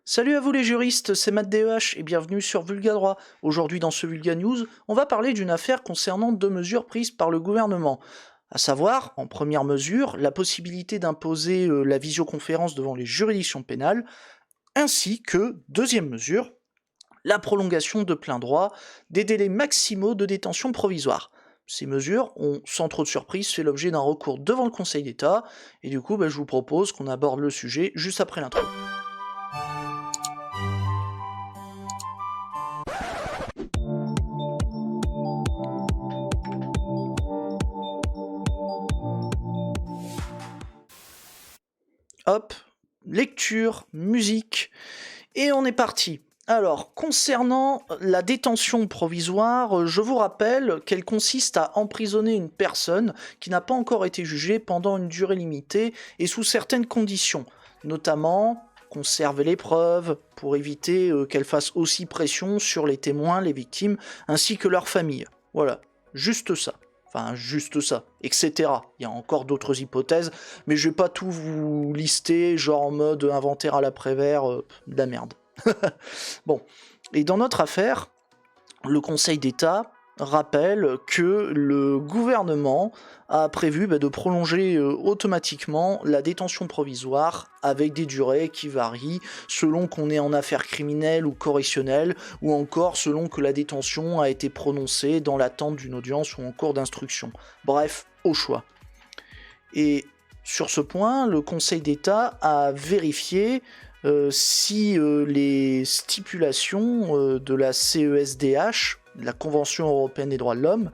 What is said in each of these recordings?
Salut à vous les juristes, c'est Matt DEH et bienvenue sur Vulga Droit. Aujourd'hui dans ce Vulga News, on va parler d'une affaire concernant deux mesures prises par le gouvernement. À savoir, en première mesure, la possibilité d'imposer la visioconférence devant les juridictions pénales, ainsi que, deuxième mesure, la prolongation de plein droit des délais maximaux de détention provisoire. Ces mesures ont, sans trop de surprise, fait l'objet d'un recours devant le Conseil d'État, et du coup, je vous propose qu'on aborde le sujet juste après l'intro. Hop, lecture, musique, et on est parti. Alors, concernant la détention provisoire, je vous rappelle qu'elle consiste à emprisonner une personne qui n'a pas encore été jugée pendant une durée limitée et sous certaines conditions, notamment conserver les preuves pour éviter qu'elle fasse aussi pression sur les témoins, les victimes, ainsi que leurs familles. Voilà, juste ça. Enfin, juste ça, etc. Il y a encore d'autres hypothèses, mais je vais pas tout vous lister, genre en mode inventaire à l'après-vert, de la merde. Bon, et dans notre affaire, le Conseil d'État rappelle que le gouvernement a prévu de prolonger automatiquement la détention provisoire avec des durées qui varient selon qu'on est en affaire criminelle ou correctionnelle, ou encore selon que la détention a été prononcée dans l'attente d'une audience ou en cours d'instruction. Bref, au choix. Et sur ce point, le Conseil d'État a vérifié si les stipulations de la CESDH, la Convention européenne des droits de l'homme,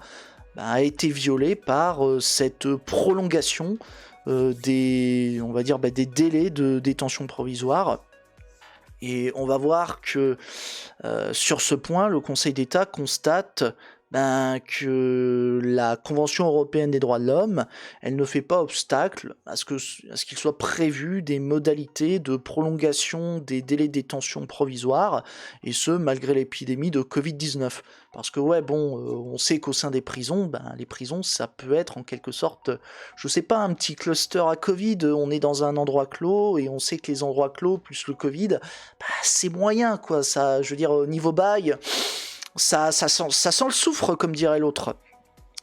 a été violée par cette prolongation des délais de détention provisoire. Et on va voir que sur ce point, le Conseil d'État constate que la Convention européenne des droits de l'homme, elle ne fait pas obstacle à ce qu'il soit prévu des modalités de prolongation des délais de détention provisoire, et ce, malgré l'épidémie de Covid-19. Parce que on sait qu'au sein des prisons, les prisons, ça peut être en quelque sorte, je sais pas, un petit cluster à Covid, on est dans un endroit clos, et on sait que les endroits clos, plus le Covid, c'est moyen, quoi, ça, je veux dire, au niveau bail, ça sent le soufre, comme dirait l'autre.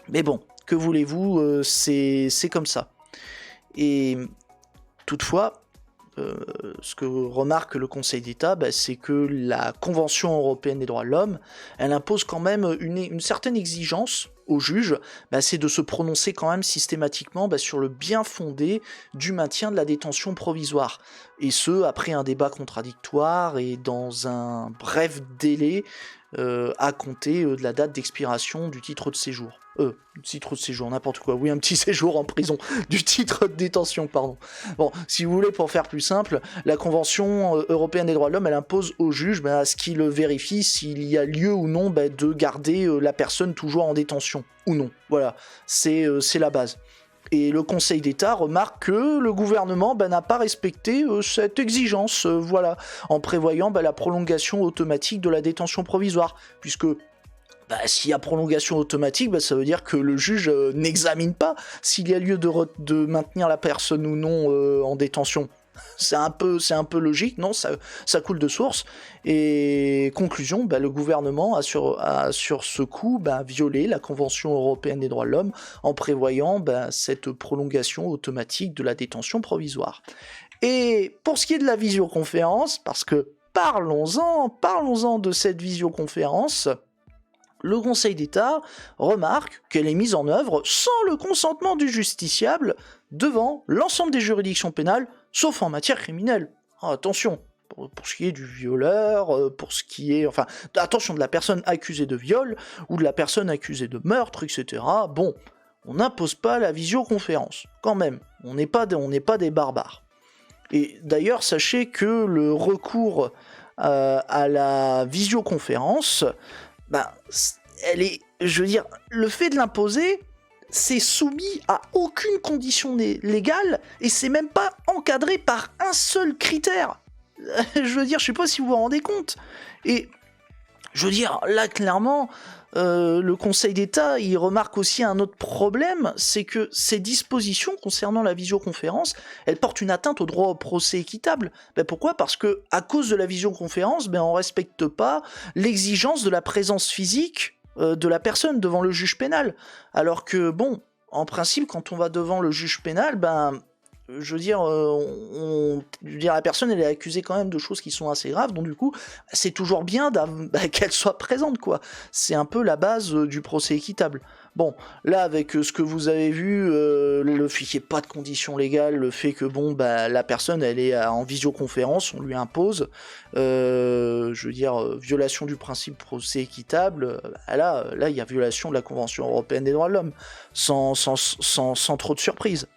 Mais bon, que voulez-vous, c'est comme ça. Et toutefois, ce que remarque le Conseil d'État, c'est que la Convention européenne des droits de l'homme, elle impose quand même une certaine exigence au juge, c'est de se prononcer quand même systématiquement sur le bien fondé du maintien de la détention provisoire. Et ce, après un débat contradictoire et dans un bref délai à compter de la date d'expiration du titre de séjour. Titre de séjour, n'importe quoi. Oui, un petit séjour en prison. Du titre de détention, pardon. Bon, si vous voulez, pour faire plus simple, la Convention européenne des droits de l'homme, elle impose au juge à ce qu'il vérifie s'il y a lieu ou non de garder la personne toujours en détention, ou non. Voilà, c'est la base. Et le Conseil d'État remarque que le gouvernement n'a pas respecté cette exigence, en prévoyant la prolongation automatique de la détention provisoire, puisque s'il y a prolongation automatique, ça veut dire que le juge n'examine pas s'il y a lieu de maintenir la personne ou non en détention. C'est un peu logique, non, ça coule de source. Et conclusion, le gouvernement a sur ce coup violé la Convention européenne des droits de l'homme en prévoyant cette prolongation automatique de la détention provisoire. Et pour ce qui est de la visioconférence, parce que parlons-en de cette visioconférence, le Conseil d'État remarque qu'elle est mise en œuvre sans le consentement du justiciable devant l'ensemble des juridictions pénales, sauf en matière criminelle. Attention, pour ce qui est du violeur, pour ce qui est... attention, de la personne accusée de viol, ou de la personne accusée de meurtre, etc. Bon, on n'impose pas la visioconférence, quand même. On n'est pas des barbares. Et d'ailleurs, sachez que le recours à la visioconférence... le fait de l'imposer, c'est soumis à aucune condition légale, et c'est même pas encadré par un seul critère. Je sais pas si vous vous rendez compte. Et, là, clairement, le Conseil d'État, il remarque aussi un autre problème, c'est que ces dispositions concernant la visioconférence, elles portent une atteinte au droit au procès équitable. Pourquoi ? Parce que à cause de la visioconférence, on respecte pas l'exigence de la présence physique de la personne devant le juge pénal. Alors que, en principe, quand on va devant le juge pénal, je veux dire, la personne, elle est accusée quand même de choses qui sont assez graves, donc du coup, c'est toujours bien qu'elle soit présente, quoi. C'est un peu la base du procès équitable. Bon, là, avec ce que vous avez vu, le fait qu'il n'y ait pas de conditions légales, le fait que, la personne, elle est en visioconférence, on lui impose, je veux dire, violation du principe procès équitable, là, il y a violation de la Convention européenne des droits de l'homme, sans trop de surprise.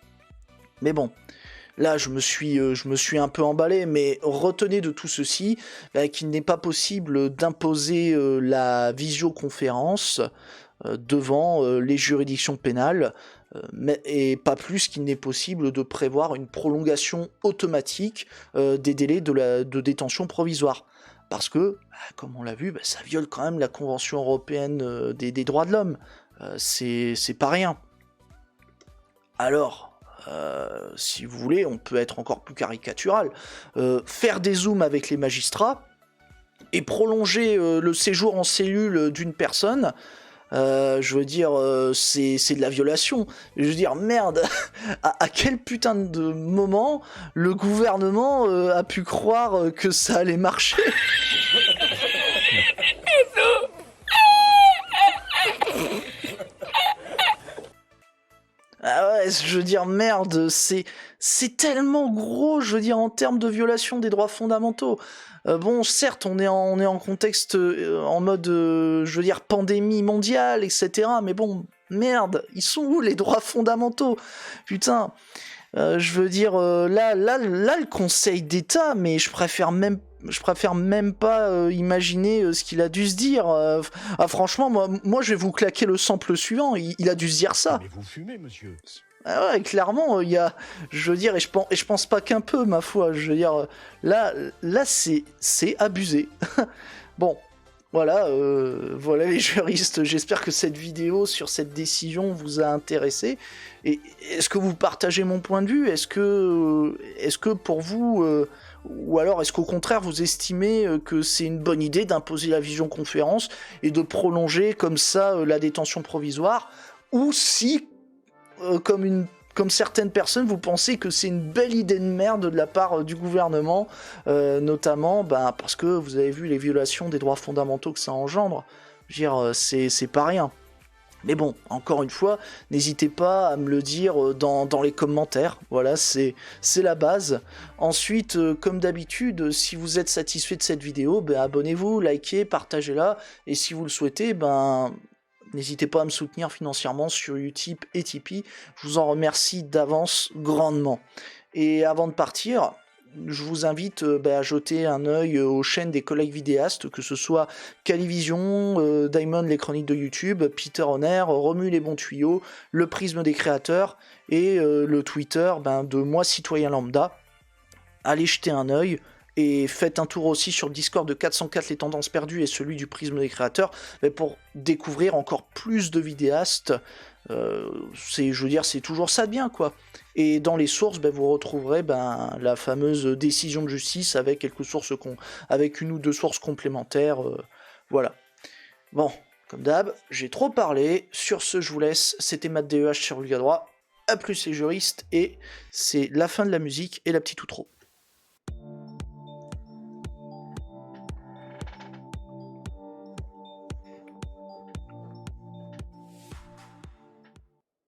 Mais bon, là je me suis un peu emballé, mais retenez de tout ceci qu'il n'est pas possible d'imposer la visioconférence devant les juridictions pénales, et pas plus qu'il n'est possible de prévoir une prolongation automatique des délais de détention provisoire. Parce que, comme on l'a vu, ça viole quand même la Convention européenne des droits de l'homme. C'est pas rien. Alors, si vous voulez, on peut être encore plus caricatural. Faire des zooms avec les magistrats et prolonger le séjour en cellule d'une personne, je veux dire, c'est de la violation. Je veux dire, merde, à quel putain de moment le gouvernement a pu croire que ça allait marcher ? Ah ouais, je veux dire, merde, c'est tellement gros, je veux dire, en termes de violation des droits fondamentaux. Certes, on est en contexte, en mode, je veux dire, pandémie mondiale, etc. Mais merde, ils sont où les droits fondamentaux ? Putain, je veux dire, là, le Conseil d'État, mais je préfère même pas imaginer ce qu'il a dû se dire. Franchement, moi, je vais vous claquer le sample suivant. Il a dû se dire ça. Mais vous fumez, monsieur. Ah ouais, clairement, il y a, je veux dire, et je pense pas qu'un peu, ma foi. Je veux dire, là, c'est abusé. Bon. Voilà les juristes, j'espère que cette vidéo sur cette décision vous a intéressé. Et est-ce que vous partagez mon point de vue ? Est-ce que pour vous, ou alors est-ce qu'au contraire vous estimez que c'est une bonne idée d'imposer la visioconférence et de prolonger comme ça la détention provisoire ? Ou si, comme certaines personnes, vous pensez que c'est une belle idée de merde de la part du gouvernement, notamment parce que vous avez vu les violations des droits fondamentaux que ça engendre. Je veux dire, c'est pas rien. Mais bon, encore une fois, n'hésitez pas à me le dire dans les commentaires. Voilà, c'est la base. Ensuite, comme d'habitude, si vous êtes satisfait de cette vidéo, abonnez-vous, likez, partagez-la. Et si vous le souhaitez, n'hésitez pas à me soutenir financièrement sur Utip et Tipeee. Je vous en remercie d'avance grandement. Et avant de partir, je vous invite à jeter un œil aux chaînes des collègues vidéastes, que ce soit Calivision, Diamond les chroniques de YouTube, Peter Honner, Romu les bons tuyaux, le prisme des créateurs et le Twitter de moi citoyen lambda. Allez jeter un œil. Et faites un tour aussi sur le Discord de 404 les tendances perdues et celui du prisme des créateurs pour découvrir encore plus de vidéastes. Je veux dire, c'est toujours ça de bien, quoi. Et dans les sources, vous retrouverez la fameuse décision de justice avec quelques sources avec une ou deux sources complémentaires. Voilà. Bon, comme d'hab, j'ai trop parlé. Sur ce, je vous laisse. C'était Matt DEH sur Vulga Droit. A plus les juristes, et c'est la fin de la musique et la petite outro.